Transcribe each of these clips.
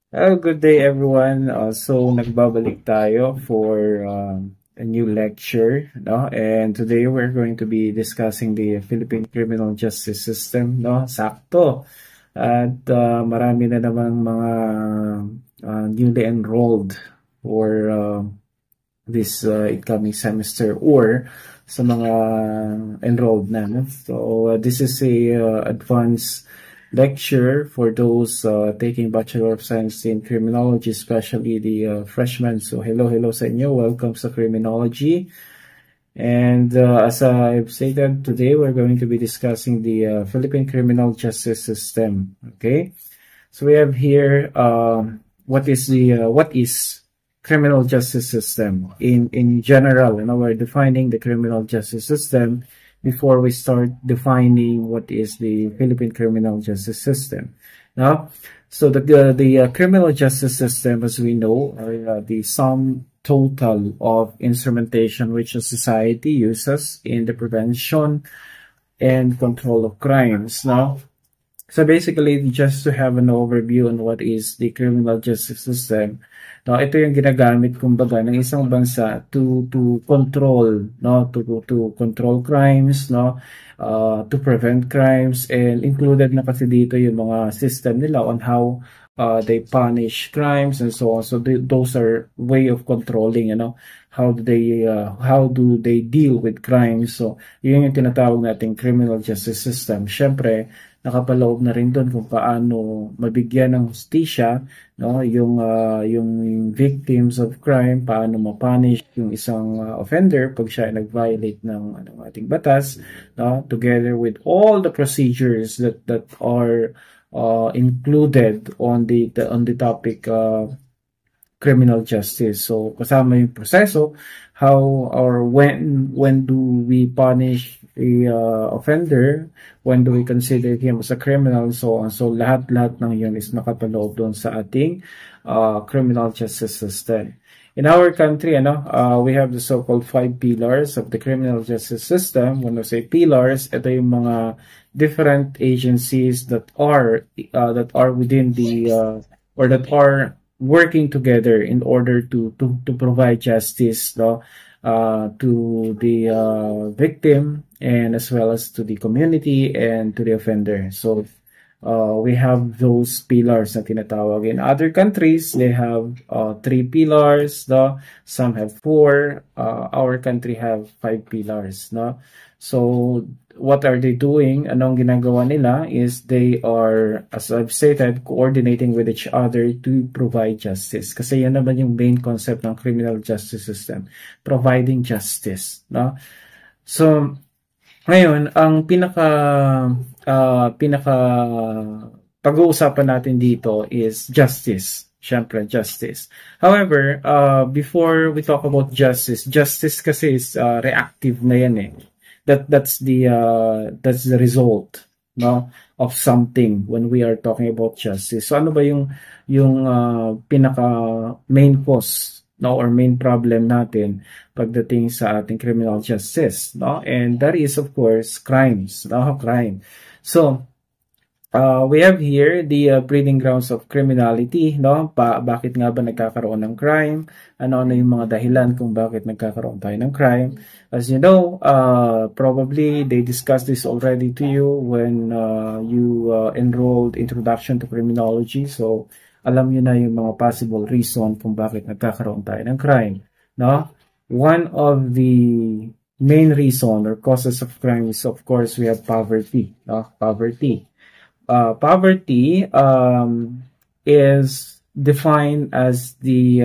Good day everyone. So nagbabalik tayo for a new lecture, no? And today we're going to be discussing the Philippine criminal justice system, no? Sakto. At marami na namang mga newly enrolled for this incoming semester or sa mga enrolled na, no? So this is a advanced lecture for those taking Bachelor of Science in Criminology, especially the freshmen. So hello sa inyo. Welcome sa Criminology. And as I've stated, today we're going to be discussing the Philippine criminal justice system. Okay, so we have here what is criminal justice system in general. We're defining the criminal justice system before we start defining what is the Philippine criminal justice system. Now, so the criminal justice system, as we know, are the sum total of instrumentation which a society uses in the prevention and control of crimes. Now, so basically, just to have an overview on what is the criminal justice system, no, ito yung ginagamit kumbaga ng isang bansa to control, no, to control crimes, no, to prevent crimes, and included na kasi dito yung mga system nila on how they punish crimes and so on. So those are way of controlling, how do they deal with crimes. So yun yung tinatawag nating criminal justice system. Syempre, nakapaloob na rin doon kung paano mabigyan ng hustisya, no, yung victims of crime, paano ma-punish yung isang offender pag siya ay nag-violate ng ating batas, no, together with all the procedures that are included on the topic criminal justice. So kasama yung proseso, how or when do we punish a offender, when do we consider him as a criminal, and so on. So lahat ng yun is nakapaloob doon sa ating criminal justice system. In our country, we have the so-called 5 pillars of the criminal justice system. When we say pillars, ito yung mga different agencies that are within the or that are working together in order to provide justice, no, to the victim, and as well as to the community and to the offender. So we have those pillars na tinatawag. In other countries, they have 3 pillars, no? Some have 4. Our country have 5 pillars, no? So what are they doing? Anong ginagawa nila is they are, as I've stated, coordinating with each other to provide justice. Kasi yan naman yung main concept ng criminal justice system, providing justice, no? So ngayon, ang pinaka pag-uusapan natin dito is justice. Siyempre, justice. However, before we talk about justice kasi is reactive na yan eh. That's the result, no, of something when we are talking about justice. So ano ba yung pinaka main cause, no, or main problem natin pagdating sa ating criminal justice, no? And that is of course crimes, no? Crime. So we have here the breeding grounds of criminality, no? Bakit nga ba nagkakaroon ng crime? Ano yung mga dahilan kung bakit nagkakaroon tayo ng crime? As you know, probably they discussed this already to you when you enrolled Introduction to Criminology. So alam niyo na yung mga possible reason kung bakit nagkakaroon tayo ng crime, no? One of the main reason or causes of crime is of course we have poverty, no? Poverty is defined as the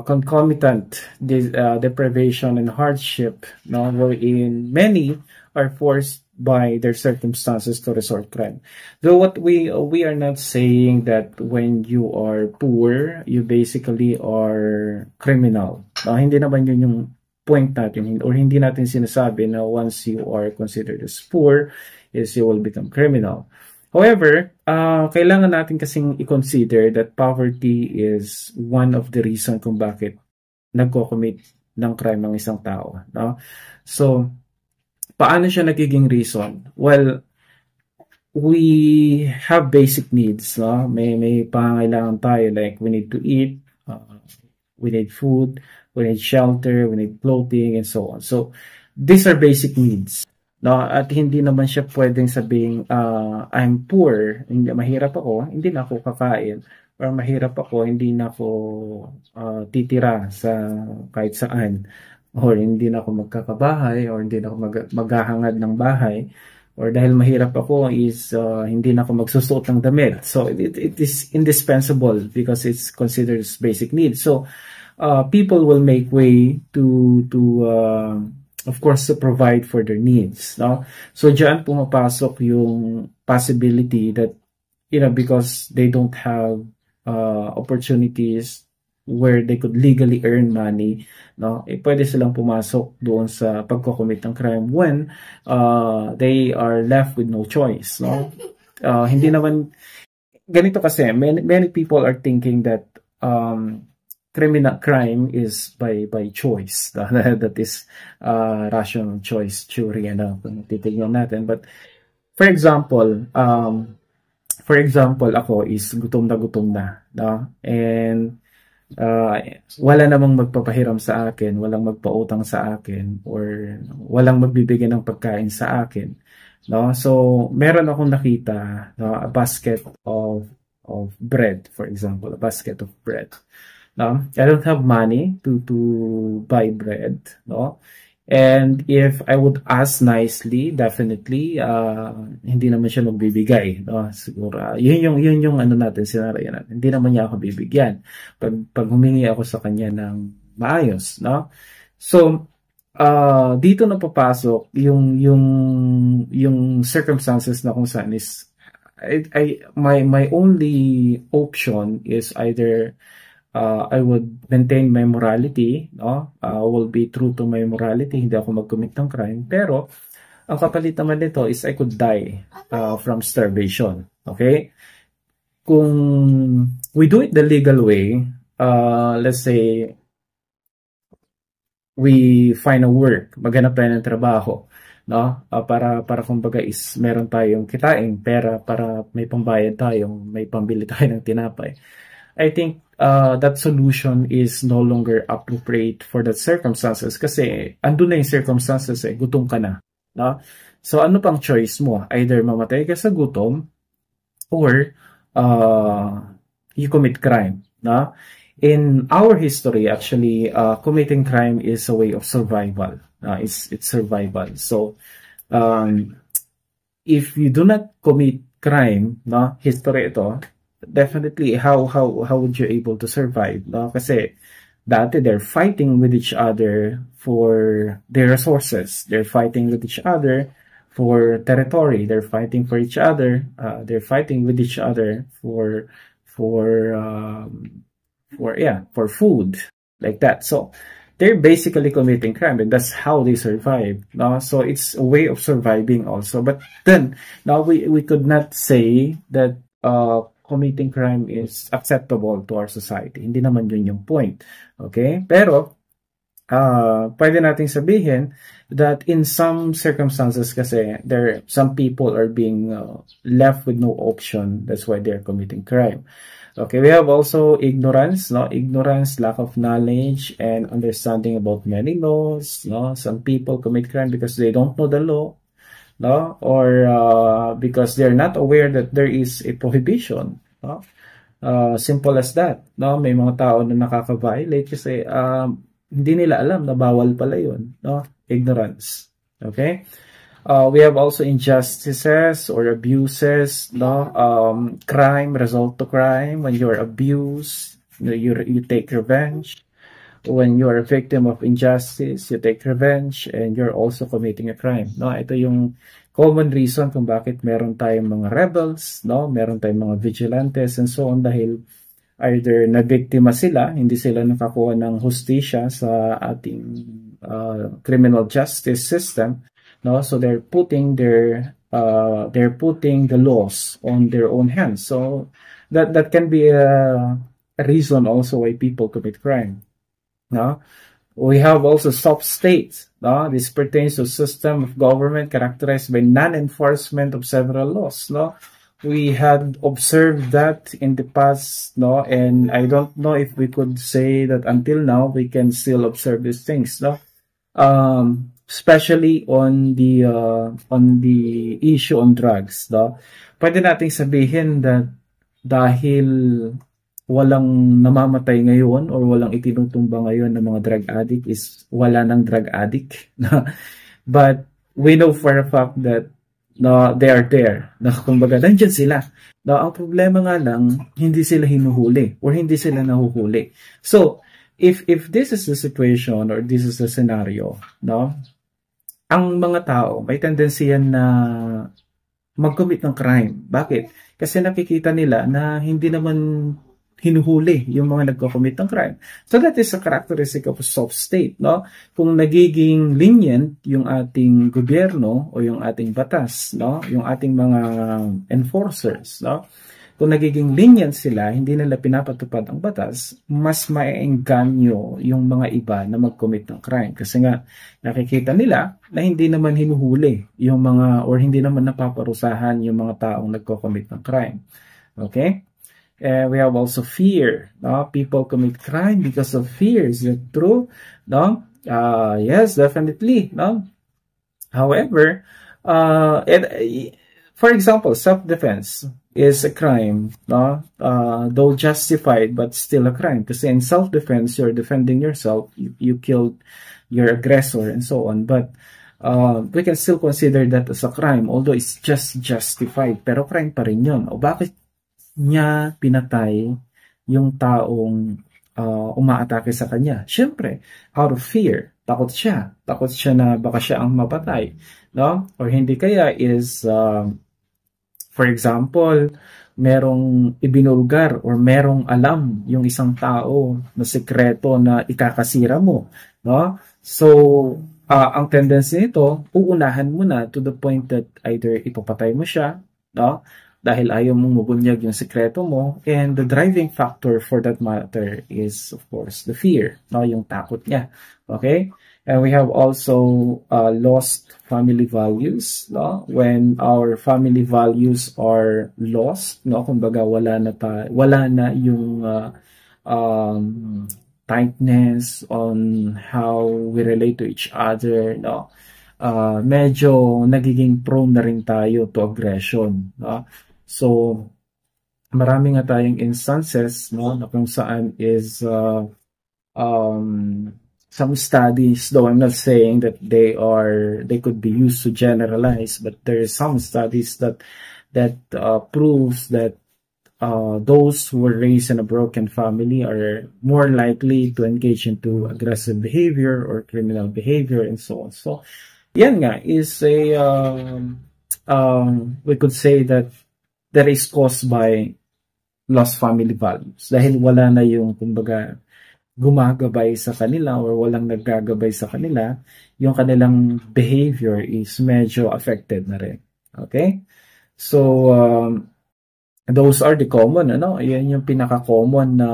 concomitant deprivation and hardship, no, wherein many are forced by their circumstances to resort crime. Though what we are not saying that when you are poor, you basically are criminal. No, hindi naman yun yung point natin, or hindi natin sinasabi na once you are considered as poor, is you will become criminal. However, kailangan natin kasing i-consider that poverty is one of the reason kung bakit nagko-commit ng crime ng isang tao, no? So, paano siya nagiging reason? Well, we have basic needs, no? May pangangailangan tayo, like we need to eat, we need food, we need shelter, we need clothing, and so on. So these are basic needs, no? At hindi naman siya pwedeng sabing I'm poor, hindi mahirap ako, hindi na ako kakain, or mahirap ako, hindi na ako titira sa kahit saan, or hindi na ako magkakabahay, or hindi na ako maghahangad ng bahay, or dahil mahirap ako is hindi na ako magsusuot ng damit. So it is indispensable because it's considered as basic needs. So people will make way to of course to provide for their needs, no? So diyan pumapasok yung possibility that, you know, because they don't have opportunities where they could legally earn money, no? Pwede silang pumasok doon sa pagko-commit ng crime when they are left with no choice, no? Hindi naman ganito kasi many people are thinking that crime is by choice. That is rational choice theory, kung titignan natin. But for example, ako is gutom na, no? And wala namang magpapahiram sa akin, walang magpautang sa akin, or walang magbibigay ng pagkain sa akin, no? So meron akong nakita, no, a basket of bread, for example, a basket of bread, no? I don't have money to buy bread, no? And if I would ask nicely, definitely hindi naman siya magbibigay, no? Siguro yun yung ano natin, scenario natin. Hindi naman niya ako bibigyan pag humingi ako sa kanya ng maayos, no? So dito na papasok yung circumstances na kung saan is my only option is either I would maintain my morality, no? Will be true to my morality, hindi ako mag-commit ng crime. Pero, ang kapalit naman nito is I could die from starvation. Okay? Kung we do it the legal way, let's say, we find a work, maghanap tayo ng trabaho, no? Para kumbaga is meron tayong kitain, pera para may pambayad tayong, may pambili tayo ng tinapay. I think that solution is no longer appropriate for that circumstances kasi andun na yung circumstances, gutom ka na, no? So ano pang choice mo? Either mamatay ka sa gutom or you commit crime, no? In our history, actually, committing crime is a way of survival. It's survival. So if you do not commit crime, no, history ito, definitely how would you able to survive, no? Kasi dati they're fighting with each other for their resources, they're fighting with each other for territory, they're fighting for each other, they're fighting with each other for food, like that. So they're basically committing crime, and that's how they survive, no? So it's a way of surviving also. But then now we could not say that committing crime is acceptable to our society. Hindi naman yun yung point. Okay? Pero, pwede nating sabihin that in some circumstances kasi, some people are being left with no option. That's why they're committing crime. Okay, we have also ignorance, no? Ignorance, lack of knowledge, and understanding about many laws, no? Some people commit crime because they don't know the law, no? Or because they're not aware that there is a prohibition, no? Simple as that, no? May mga tao na nakaka-violate kasi hindi nila alam na bawal pala yun, no? Ignorance. Okay? We have also injustices or abuses, no? Crime, result to crime. When you're abused, you take revenge. When you are a victim of injustice, you take revenge, and you're also committing a crime, no? Ito yung common reason kung bakit meron tayong mga rebels, no? Meron tayong mga vigilantes and so on, dahil either nabiktima sila, hindi sila nakakuha ng hustisya sa ating criminal justice system, no? So they're putting the laws on their own hands. So that can be a reason also why people commit crime. No? We have also soft states. No? This pertains to a system of government characterized by non-enforcement of several laws. No? We had observed that in the past, no, and I don't know if we could say that until now we can still observe these things, no. Especially on the issue on drugs, no. Pwede nating sabihin that dahil walang namamatay ngayon or walang itinutumba ngayon ng mga drug addict is wala ng drug addict, no? But we know for a fact that no, they are there. Na kumbaga, nandyan sila. No, ang problema nga lang, hindi sila hinuhuli or hindi sila nahuhuli. So, if this is the situation or this is the scenario, no, ang mga tao may tendency yan na mag-commit ng crime. Bakit? Kasi nakikita nila na hindi naman hinuhuli yung mga nagko-commit ng crime. So that is a characteristic of a soft state, no? Kung nagiging lenient yung ating gobyerno o yung ating batas, no? Yung ating mga enforcers, no? Kung nagiging lenient sila, hindi nila pinapatupad ang batas, mas maiengganyo yung mga iba na mag-commit ng crime. Kasi nga, nakikita nila na hindi naman hinuhuli yung mga, or hindi naman napaparusahan yung mga taong nagko-commit ng crime. Okay? We have also fear. No? People commit crime because of fear. Is that true? No? Yes, definitely. No? However, for example, self-defense is a crime. No? Though justified, but still a crime. Kasi in self-defense, you're defending yourself. You killed your aggressor and so on. But we can still consider that as a crime, although it's just justified. Pero crime pa rin yun. O bakit niya pinatay yung taong umaatake sa kanya? Siyempre, out of fear. Takot siya. Takot siya na baka siya ang mapatay. No? Or hindi kaya is, for example, merong ibinulgar or merong alam yung isang tao na sekreto na ikakasira mo. No? So, ang tendency nito, uunahan mo na to the point that either ipapatay mo siya, no? Dahil ayaw mong mabunyag yung sekreto mo. And the driving factor for that matter is, of course, the fear. No? Yung takot niya. Okay? And we have also lost family values. No? When our family values are lost, no? Kumbaga wala na yung tightness on how we relate to each other. No? Medyo nagiging prone na rin tayo to aggression. No? So, marami nga tayong instances, no, na kung saan is some studies, though I'm not saying that they could be used to generalize, but there is some studies that proves that those who were raised in a broken family are more likely to engage into aggressive behavior or criminal behavior and so on. So, yan nga is a we could say that that is caused by lost family values. Dahil wala na yung, kumbaga, gumagabay sa kanila or walang naggagabay sa kanila, yung kanilang behavior is medyo affected na rin. Okay? So, those are the common, ano? Yan yung pinaka-common na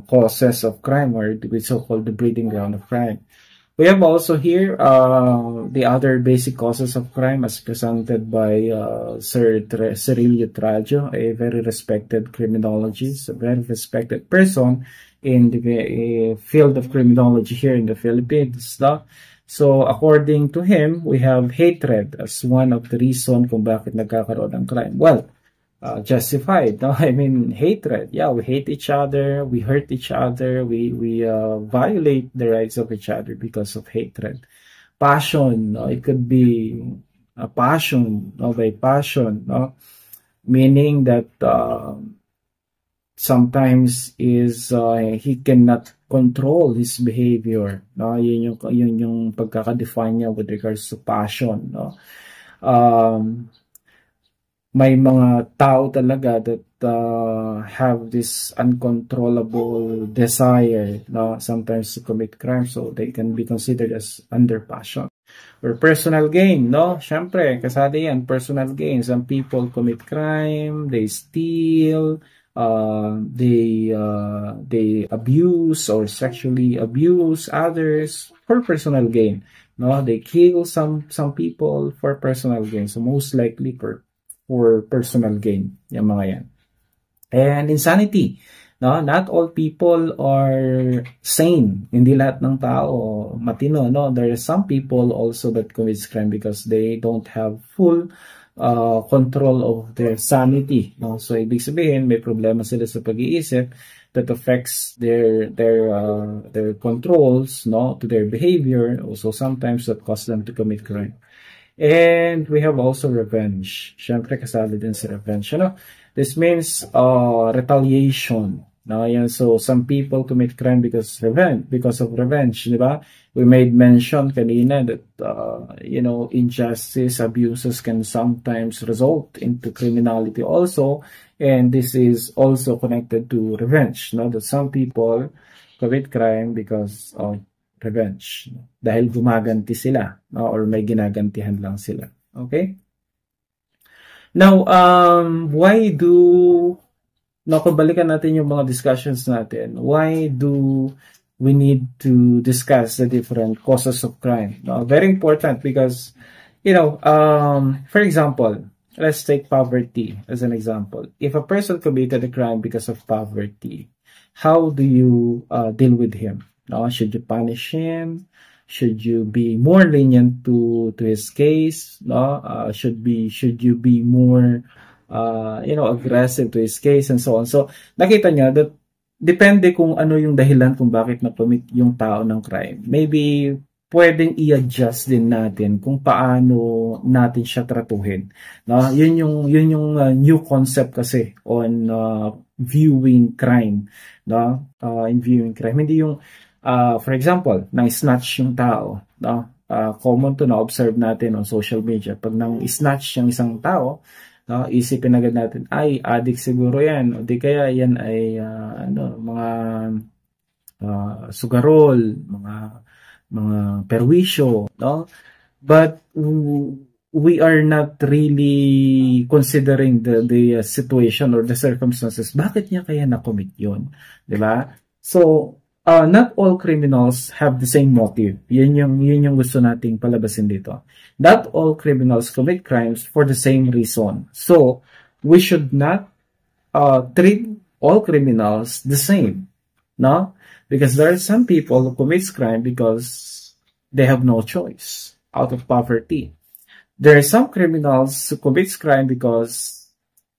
causes of crime or the so-called the breeding ground of crime. We have also here the other basic causes of crime as presented by Sir Cirilio Trajo, a very respected criminologist, a very respected person in the field of criminology here in the Philippines. No? So according to him, we have hatred as one of the reasons kung bakit nagkakaroon ng crime. Well, justified. No? I mean, hatred. Yeah, we hate each other. We hurt each other. We violate the rights of each other because of hatred. Passion. No? It could be a passion. No? By passion. No? Meaning that sometimes is he cannot control his behavior. No? Yun yung pagkaka-define niya with regards to passion. No? May mga tao talaga that have this uncontrollable desire, no, sometimes to commit crime, so they can be considered as under passion. Or personal gain, no? Siyempre, kasali yan, personal gain. Some people commit crime, they steal, they abuse or sexually abuse others for personal gain. No, they kill some people for personal gain. So most likely for personal gain, yung mga yan. And insanity. No, not all people are sane. Hindi lahat ng tao matino. No, there are some people also that commits crime because they don't have full control of their sanity. No, so ibig sabihin may problema sila sa pag-iisip that affects their controls, no, to their behavior. Also sometimes that cause them to commit crime. And we have also revenge. Syempre kasali din sa revenge. Ano? This means retaliation. No, yan. So some people commit crime because of revenge, di ba? We made mention kanina that injustice, abuses can sometimes result into criminality also, and this is also connected to revenge. No, that some people commit crime because of revenge, dahil gumaganti sila, no? Or may ginagantihan lang sila. Okay? Now, kung balikan natin yung mga discussions natin, why do we need to discuss the different causes of crime? Very important because, for example, let's take poverty as an example. If a person committed a crime because of poverty, how do you deal with him? Should you punish him? Should you be more lenient to his case? Should you be more aggressive to his case and so on. So, nakita niya that depende kung ano yung dahilan kung bakit na-commit yung tao ng crime. Maybe pwedeng i-adjust din natin kung paano natin siya tratuhin. No? Yun yung new concept kasi on viewing crime. No? In viewing crime. Hindi yung, for example, nang snatch yung tao. No? Common to na-observe natin on social media. Pag nang snatch yung isang tao, no, isipin agad natin, ay, addict siguro yan. O di kaya yan ay mga sugarol, mga perwisyo, no? But we are not really considering the situation or the circumstances. Bakit niya kaya na-commit yun? Diba? So, not all criminals have the same motive. Yun yung gusto nating palabasin dito. Not all criminals commit crimes for the same reason. So, we should not treat all criminals the same. No? Because there are some people who commit crime because they have no choice out of poverty. There are some criminals who commit crime because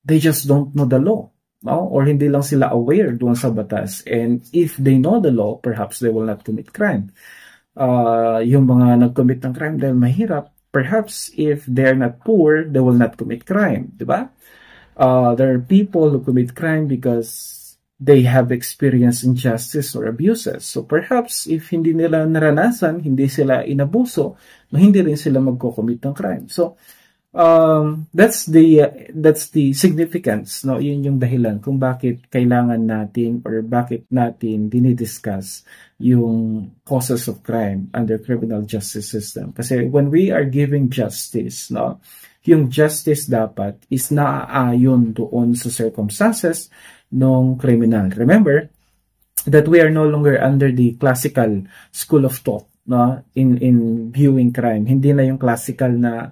they just don't know the law. No? Or hindi lang sila aware doon sa batas. And if they know the law, perhaps they will not commit crime. Yung mga nag-commit ng crime dahil mahirap, perhaps if they're not poor, they will not commit crime. Diba? There are people who commit crime because they have experienced injustice or abuses. So perhaps if hindi nila naranasan, hindi sila inabuso, hindi rin sila magko-commit ng crime. So, that's the significance, no? Yun yung dahilan kung bakit kailangan natin or bakit natin dinidiscuss yung causes of crime under criminal justice system. Kasi when we are giving justice, no, yung justice dapat is naaayon doon sa circumstances ng criminal. Remember that we are no longer under the classical school of thought, no, in viewing crime. Hindi na yung classical na,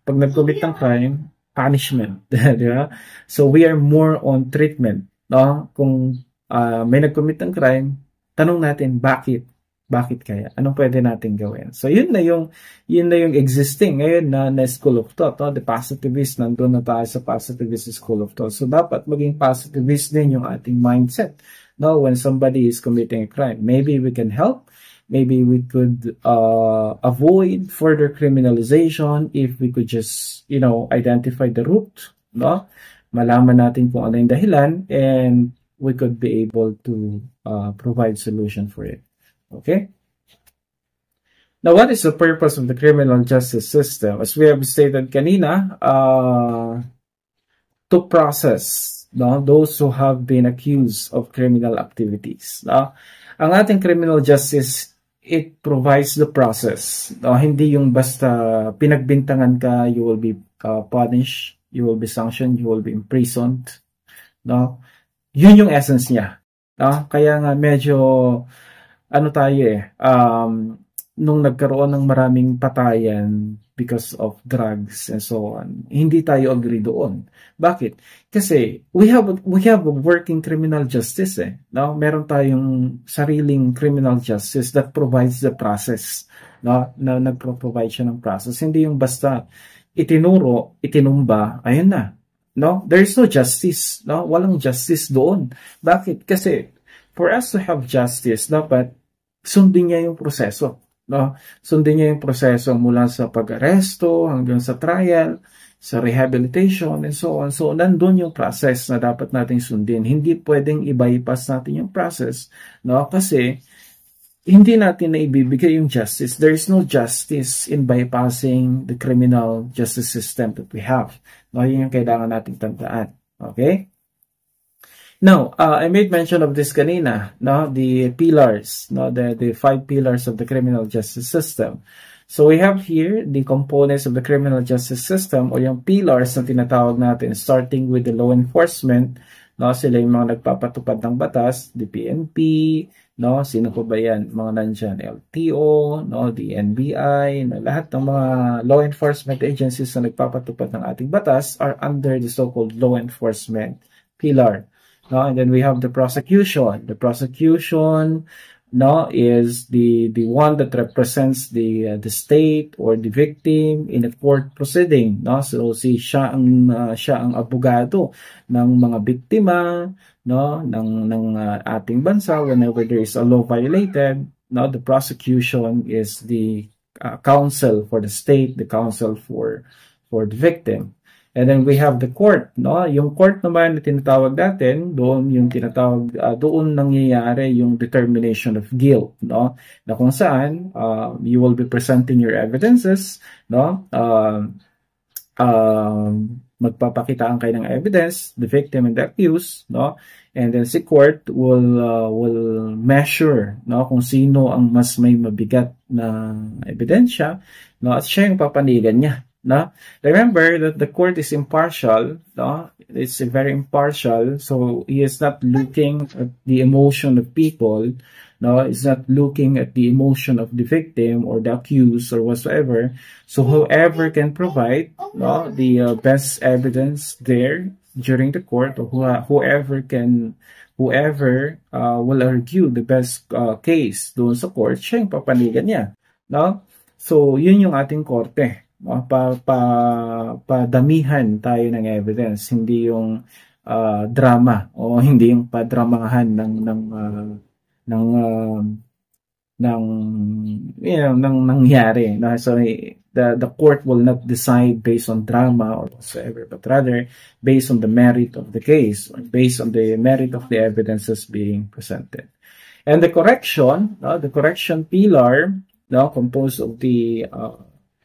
pag nag-commit ng crime, punishment. Diba? So, we are more on treatment. No? Kung may nag-commit ng crime, tanong natin, bakit? Bakit kaya? Anong pwede natin gawin? So, yun na yung existing ngayon na school of thought. No? The positivist, nandun na tayo sa positivist school of thought. So, dapat maging positivist din yung ating mindset. No? When somebody is committing a crime, maybe we can help. Maybe we could avoid further criminalization if we could just, identify the root, no? Malaman natin kung ano yung dahilan, and we could be able to provide solution for it. Okay? Now, what is the purpose of the criminal justice system? As we have stated kanina, to process, no, those who have been accused of criminal activities. No? Ang ating criminal justice, it provides the process. Hindi yung basta pinagbintangan ka, you will be punished, you will be sanctioned, you will be imprisoned. no? Yun yung essence niya. No? Kaya nga medyo ano tayo nung nagkaroon ng maraming patayan because of drugs and so on, hindi tayo agree doon. Bakit? Kasi we have a working criminal justice no? Meron tayong sariling criminal justice that provides the process, no? Na nagpro-provide siya ng process. Hindi yung basta itinuro, itinumba, ayun na. No? There is no justice, no? Walang justice doon. Bakit? Kasi for us to have justice, dapat sundin niya yung proseso. No? Sundin niya yung proseso mula sa pag-aresto hanggang sa trial, sa rehabilitation, and so on. So, nandun yung process na dapat nating sundin. Hindi pwedeng i-bypass natin yung process, no? Kasi hindi natin na ibibigay yung justice. There is no justice in bypassing the criminal justice system that we have. No? Yun yung kailangan nating tandaan. Okay? Now, I made mention of this kanina, no? The pillars, no? The 5 pillars of the criminal justice system. So we have here the components of the criminal justice system o yung pillars na tinatawag natin, starting with the law enforcement, no? Sila yung mga nagpapatupad ng batas, the PNP, no? Sino po ba yan? Mga nandyan, LTO, no? The NBI, no? Lahat ng mga law enforcement agencies na nagpapatupad ng ating batas are under the so-called law enforcement pillar. No, and then we have the prosecution. The prosecution, no, is the one that represents the state or the victim in a court proceeding. No, so siya ang abogado ng mga biktima, no, ng ating bansa whenever there is a law violated. No, the prosecution is the counsel for the state, the counsel for the victim. And then we have the court, no? Yung court naman na tinatawag natin, doon yung tinatawag, doon nangyayari yung determination of guilt, no? Na kung saan, you will be presenting your evidences, no? Magpapakitaan kayo ng evidence, the victim and the accused, no? And then si court will measure, no? Kung sino ang mas may mabigat na ebidensya, no? At siya yung papanigan niya. No? Remember that the court is impartial. No? It's very impartial. So he is not looking at the emotion of people. No, it's not looking at the emotion of the victim or the accused or whatsoever. So whoever can provide the best evidence there during the court, or whoever will argue the best case doon sa court, siya yung papanigan niya. No? So yun yung ating korte. Padamihan tayo ng evidence, hindi yung drama o hindi yung padramahan ng nangyari. So the court will not decide based on drama or whatsoever, but rather based on the merit of the case, or based on the merit of the evidences being presented. And the correction pillar, composed of the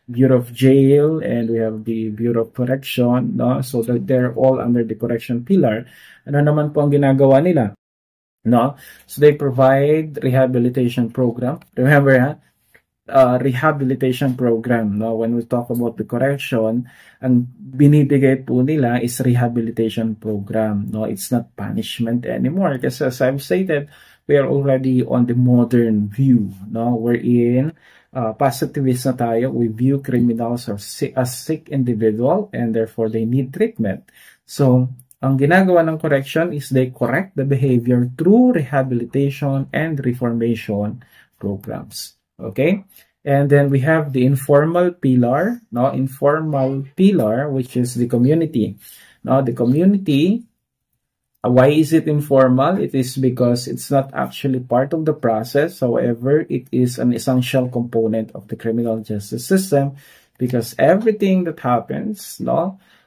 Bureau of Jail, and we have the Bureau of Correction, no? So that they're all under the correction pillar. Ano naman po ang ginagawa nila? No? So they provide rehabilitation program. Remember, rehabilitation program, no? When we talk about the correction, ang binibigay po nila is rehabilitation program, no? It's not punishment anymore, kasi as I've stated, we are already on the modern view, no? Wherein positivist na tayo, we view criminals as sick individual and therefore they need treatment. So, ang ginagawa ng correction is they correct the behavior through rehabilitation and reformation programs. Okay? And then we have the informal pillar, which is the community. Now, the community, why is it informal? It is because it's not actually part of the process. However, it is an essential component of the criminal justice system, because everything that happens,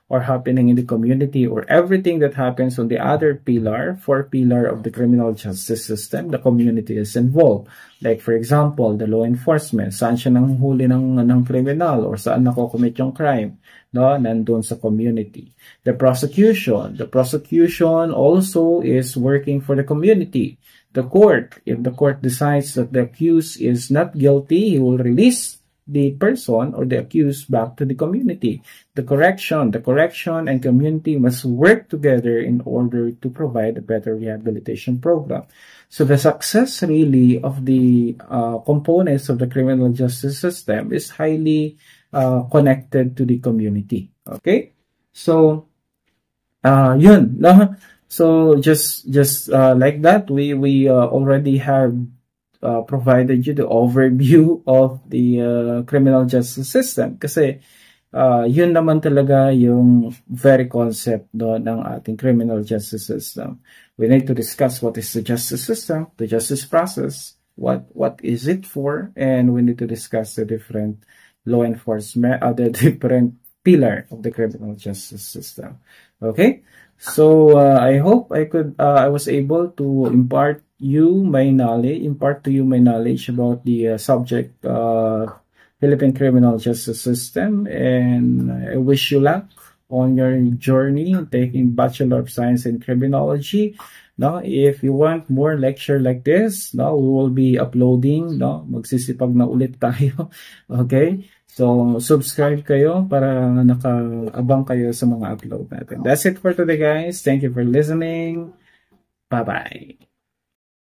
or happening in the community, or everything that happens on the other pillar, 4 pillar of the criminal justice system, the community is involved. Like for example, the law enforcement, saan siya nanghuli ng criminal, or saan nakocommit yung crime, nandun sa community. The prosecution also is working for the community. The court, if the court decides that the accused is not guilty, he will release the person or the accused back to the community. The correction and community must work together in order to provide a better rehabilitation program. So the success really of the components of the criminal justice system is highly connected to the community. Okay? So, yun, no? So just like that, we already have provided you the overview of the criminal justice system. Kasi yun naman talaga yung very concept ng ating criminal justice system. We need to discuss what is the justice system, the justice process, what is it for, and we need to discuss the different law enforcement, the different pillar of the criminal justice system. Okay, so I hope I was able to impart to you my knowledge about the subject Philippine criminal justice system, and I wish you luck on your journey taking Bachelor of Science in Criminology. No, if you want more lecture like this, no, we will be uploading, no, magsisipag na ulit tayo. Okay? So, subscribe kayo para nakaabang kayo sa mga upload natin. That's it for today, guys. Thank you for listening. Bye-bye.